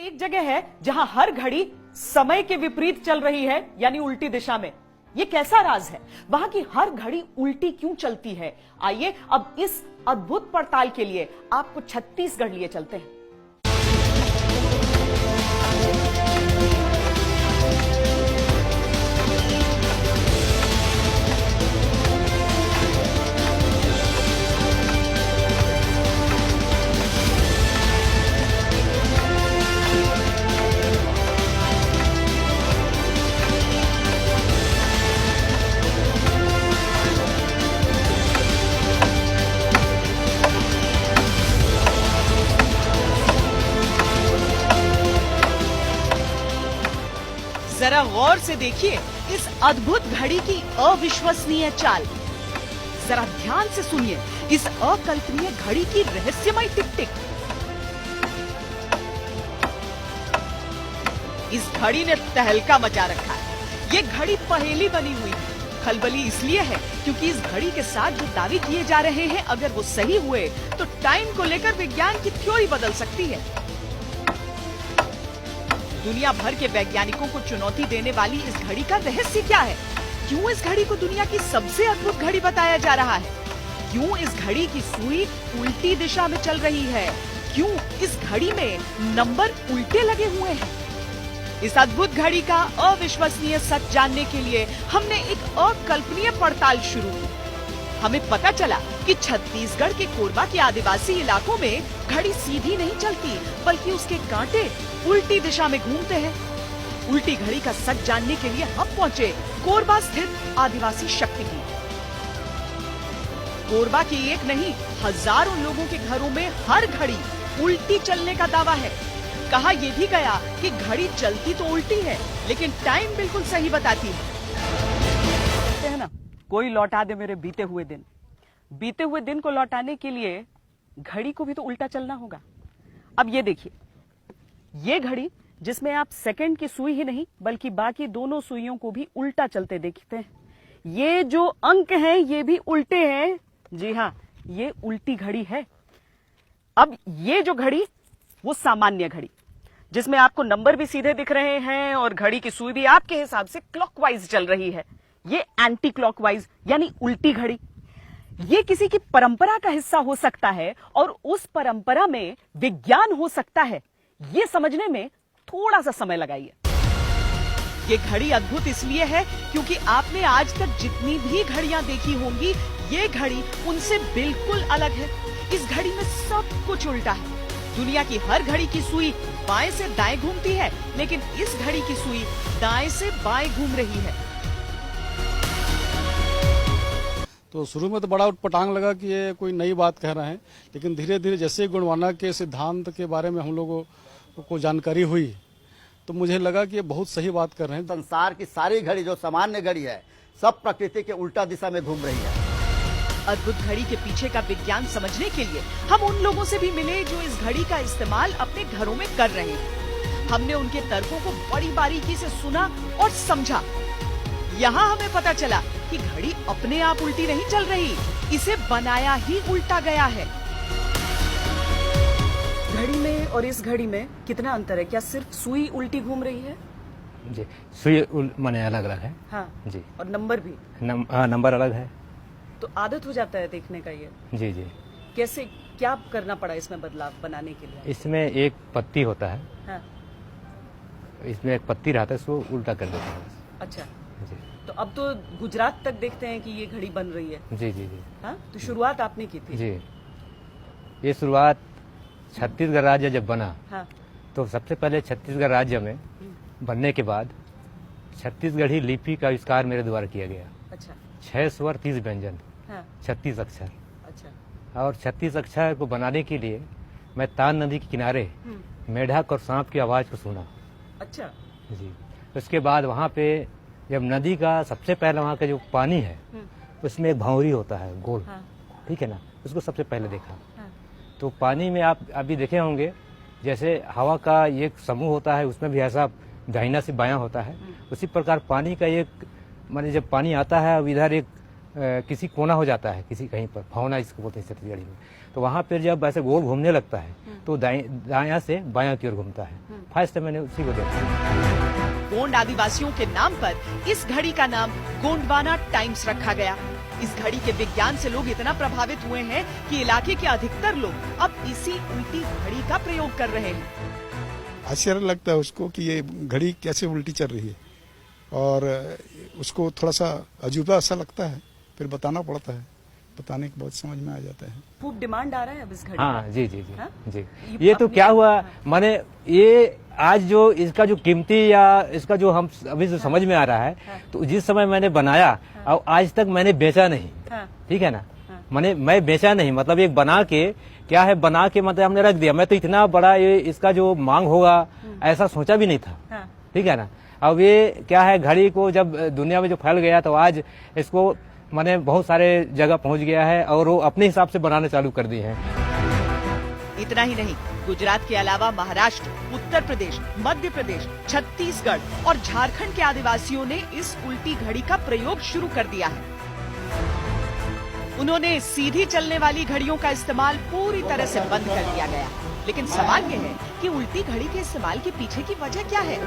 एक जगह है जहां हर घड़ी समय के विपरीत चल रही है, यानी उल्टी दिशा में। ये कैसा राज है? वहां की हर घड़ी उल्टी क्यों चलती है? आइए अब इस अद्भुत पड़ताल के लिए आपको छत्तीसगढ़ लिए चलते हैं। जरा गौर से देखिए इस अद्भुत घड़ी की अविश्वसनीय चाल। जरा ध्यान से सुनिए इस अकल्पनीय घड़ी की रहस्यमय टिक टिक। इस घड़ी ने तहलका मचा रखा है। ये घड़ी पहेली बनी हुई है। खलबली इसलिए है क्योंकि इस घड़ी के साथ जो दावे किए जा रहे हैं, अगर वो सही हुए तो टाइम को लेकर विज्ञान की थ्योरी बदल सकती है। दुनिया भर के वैज्ञानिकों को चुनौती देने वाली इस घड़ी का रहस्य क्या है? क्यों इस घड़ी को दुनिया की सबसे अद्भुत घड़ी बताया जा रहा है? क्यों इस घड़ी की सुई उल्टी दिशा में चल रही है? क्यों इस घड़ी में नंबर उल्टे लगे हुए हैं? इस अद्भुत घड़ी का अविश्वसनीय सच जानने के लिए हमने एक अकल्पनीय पड़ताल शुरू की। हमें पता चला कि छत्तीसगढ़ के कोरबा के आदिवासी इलाकों में घड़ी सीधी नहीं चलती, बल्कि उसके कांटे उल्टी दिशा में घूमते हैं। उल्टी घड़ी का सच जानने के लिए हम पहुंचे कोरबा स्थित आदिवासी शक्तिपीठ। कोरबा के एक नहीं, हजारों लोगों के घरों में हर घड़ी उल्टी चलने का दावा है। कहा यह भी गया कि घड़ी चलती तो उल्टी है, लेकिन टाइम बिल्कुल सही बताती है ना। कोई लौटा दे मेरे बीते हुए दिन। बीते हुए दिन को लौटाने के लिए घड़ी को भी तो उल्टा चलना होगा। अब ये देखिए, ये घड़ी जिसमें आप सेकंड की सुई ही नहीं बल्कि बाकी दोनों सुइयों को भी उल्टा चलते देखते हैं। ये जो अंक हैं ये भी उल्टे हैं। जी हाँ, ये उल्टी घड़ी है। अब ये जो घड़ी, वो सामान्य घड़ी जिसमें आपको नंबर भी सीधे दिख रहे हैं और घड़ी की सुई भी आपके हिसाब से क्लॉकवाइज चल रही है। ये एंटी क्लॉकवाइज यानी उल्टी घड़ी। ये किसी की परंपरा का हिस्सा हो सकता है और उस परंपरा में विज्ञान हो सकता है। ये समझने में थोड़ा सा समय लगाइए। ये घड़ी अद्भुत इसलिए है क्योंकि आपने आज तक जितनी भी घड़ियां देखी होंगी, ये घड़ी उनसे बिल्कुल अलग है। इस घड़ी में सब कुछ उल्टा है। दुनिया की हर घड़ी की सुई बाएं से दाएं घूमती है, लेकिन इस घड़ी की सुई दाएं से बाएं घूम रही है। तो शुरू में तो बड़ा उटपटांग लगा कि ये कोई नई बात कह रहे हैं, लेकिन धीरे धीरे जैसे गुणवाना के सिद्धांत के बारे में हम लोगों को जानकारी हुई तो मुझे लगा कि ये बहुत सही बात कर रहे हैं। संसार की सारी घड़ी जो सामान्य घड़ी है, सब प्रकृति के उल्टा दिशा में घूम रही है। अद्भुत घड़ी के पीछे का विज्ञान समझने के लिए हम उन लोगों से भी मिले जो इस घड़ी का इस्तेमाल अपने घरों में कर रहे हैं। हमने उनके तर्कों को बड़ी बारीकी से सुना और समझा। यहाँ हमें पता चला कि घड़ी अपने आप उल्टी नहीं चल रही, इसे बनाया ही उल्टा गया है। घड़ी में और इस घड़ी में कितना अंतर है? क्या सिर्फ सुई उल्टी घूम रही है? जी, सुई माने अलग अलग है। हाँ जी। और नंबर भी? नंबर अलग है। तो आदत हो जाता है देखने का ये? जी जी। कैसे, क्या करना पड़ा इसमें बदलाव बनाने के लिए? इसमें एक पत्ती होता है। हाँ। इसमें एक पत्ती रहता है, उसको उल्टा कर देते हैं। अच्छा जी। तो अब तो गुजरात तक देखते हैं कि ये घड़ी बन रही है। जी जी जी। हाँ, तो शुरुआत आपने की थी? जी, ये शुरुआत छत्तीसगढ़ राज्य जब बना, हाँ। तो सबसे पहले छत्तीसगढ़ राज्य में बनने के बाद छत्तीसगढ़ी लिपि का आविष्कार मेरे द्वारा किया गया। अच्छा। 6 स्वर 30 व्यंजन, हाँ। 36 अक्षर। अच्छा। और 36 अक्षर को बनाने के लिए मैं तान नदी के किनारे मेढक और सांप की आवाज को सुना। अच्छा। जी। उसके बाद वहाँ पे जब नदी का सबसे पहले वहाँ का जो पानी है उसमें एक भंवरी होता है गोल। हाँ। ठीक है ना, उसको सबसे पहले देखा। हाँ। तो पानी में आप अभी देखे होंगे जैसे हवा का एक समूह होता है, उसमें भी ऐसा दाहिना से बायां होता है, उसी प्रकार पानी का एक माने जब पानी आता है अब इधर एक किसी कोना हो जाता है, किसी कहीं पर फौना इसको बोलते हैं छत्तीसगढ़ी में, तो वहाँ पर जब ऐसे गोल घूमने लगता है तो दायां से बायां की ओर घूमता है। फर्स्ट मैंने उसी को देखा। गोंड आदिवासियों के नाम पर इस घड़ी का नाम गोंडवाना टाइम्स रखा गया। इस घड़ी के विज्ञान से लोग इतना प्रभावित हुए हैं कि इलाके के अधिकतर लोग अब इसी उल्टी घड़ी का प्रयोग कर रहे हैं। आश्चर्य लगता है उसको कि ये घड़ी कैसे उल्टी चल रही है, और उसको थोड़ा सा अजूबा सा लगता है, फिर बताना पड़ता है, बताने के बाद समझ में आ जाता है। खूब डिमांड आ रहा है अब इस घड़ी। हाँ जी जी जी हाँ? जी। ये तो क्या हुआ, माने ये आज जो इसका जो कीमती या इसका जो हम अभी जो समझ में आ रहा है, तो जिस समय मैंने बनाया और आज तक मैंने बेचा नहीं, ठीक है ना, मैंने मैं बेचा नहीं, मतलब एक बना के क्या है, बना के मतलब हमने रख दिया। मैं तो इतना बड़ा ये इसका जो मांग होगा ऐसा सोचा भी नहीं था, ठीक है ना। अब ये क्या है, घड़ी को जब दुनिया में जो फैल गया तो आज इसको मैंने बहुत सारे जगह पहुंच गया है और वो अपने हिसाब से बनाने चालू कर दिए हैं। इतना ही नहीं, गुजरात के अलावा महाराष्ट्र, उत्तर प्रदेश, मध्य प्रदेश, छत्तीसगढ़ और झारखंड के आदिवासियों ने इस उल्टी घड़ी का प्रयोग शुरू कर दिया है। उन्होंने सीधी चलने वाली घड़ियों का इस्तेमाल पूरी तरह से बंद कर दिया गया। लेकिन सवाल यह है कि उल्टी घड़ी के इस्तेमाल के पीछे की वजह क्या है?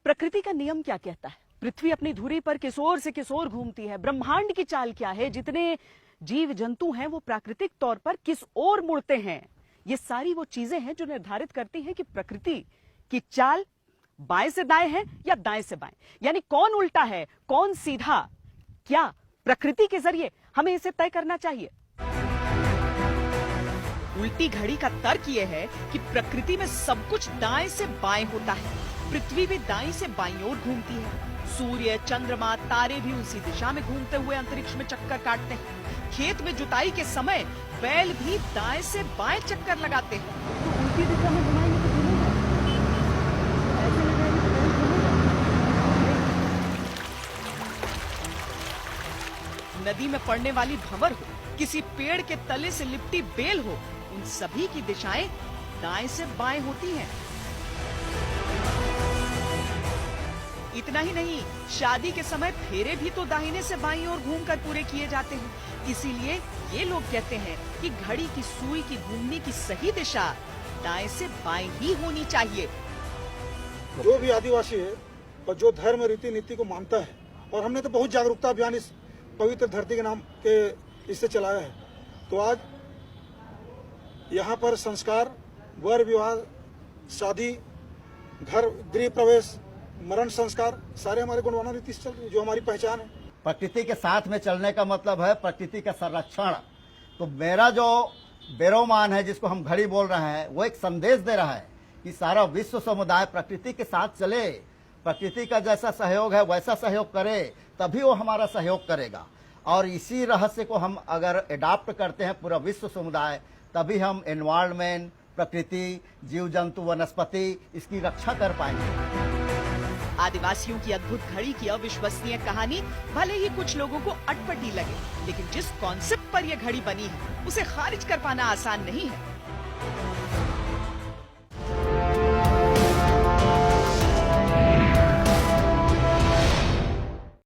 प्रकृति का नियम क्या कहता है? पृथ्वी अपनी धुरी पर किस ओर से किस ओर घूमती है? ब्रह्मांड की चाल क्या है? जितने जीव जंतु हैं वो प्राकृतिक तौर पर किस ओर मुड़ते हैं? ये सारी वो चीजें हैं जो निर्धारित करती हैं कि प्रकृति की चाल बाएं से दाएं है या दाएं से बाएं, यानी कौन उल्टा है कौन सीधा, क्या प्रकृति के जरिए हमें इसे तय करना चाहिए। उल्टी घड़ी का तर्क यह है कि प्रकृति में सब कुछ दाएं से बाएं होता है। पृथ्वी भी दाएं से बाईं ओर घूमती है। सूर्य, चंद्रमा, तारे भी उसी दिशा में घूमते हुए अंतरिक्ष में चक्कर काटते हैं। खेत में जुताई के समय बैल भी दाएं से बाएं चक्कर लगाते हैं। तो उल्टी दिशा में घुमाएंगे तो घूमेगा, ऐसे लगाएंगे तो नदी में पड़ने वाली भंवर हो, किसी पेड़ के तले से लिपटी बेल हो, उन सभी की दिशाएं दाएं से बाएं होती हैं। इतना ही नहीं, शादी के समय फेरे भी तो दाहिने से बाईं ओर घूमकर पूरे किए जाते हैं। इसीलिए ये लोग कहते हैं कि घड़ी की सुई की घूमने की सही दिशा दाएं से बाएं ही होनी चाहिए। जो भी आदिवासी है और जो धर्म रीति नीति को मानता है, और हमने तो बहुत जागरूकता अभियान इस पवित्र धरती के नाम के इससे चलाया है, तो आज यहाँ पर संस्कार, वर विवाह, शादी, घर गृह प्रवेश, मरण संस्कार सारे हमारे गोंडवाना रीति से चल रही है, जो हमारी पहचान है। प्रकृति के साथ में चलने का मतलब है प्रकृति का संरक्षण। तो मेरा जो बेरोमान है, जिसको हम घड़ी बोल रहे हैं, वो एक संदेश दे रहा है कि सारा विश्व समुदाय प्रकृति के साथ चले, प्रकृति का जैसा सहयोग है वैसा सहयोग करे, तभी वो हमारा सहयोग करेगा। और इसी रहस्य को हम अगर एडॉप्ट करते हैं पूरा विश्व समुदाय, तभी हम एनवायरनमेंट, प्रकृति, जीव जंतु, वनस्पति, इसकी रक्षा कर पाएंगे। आदिवासियों की अद्भुत घड़ी की अविश्वसनीय कहानी भले ही कुछ लोगों को अटपटी लगे, लेकिन जिस कॉन्सेप्ट पर यह घड़ी बनी है उसे खारिज कर पाना आसान नहीं है।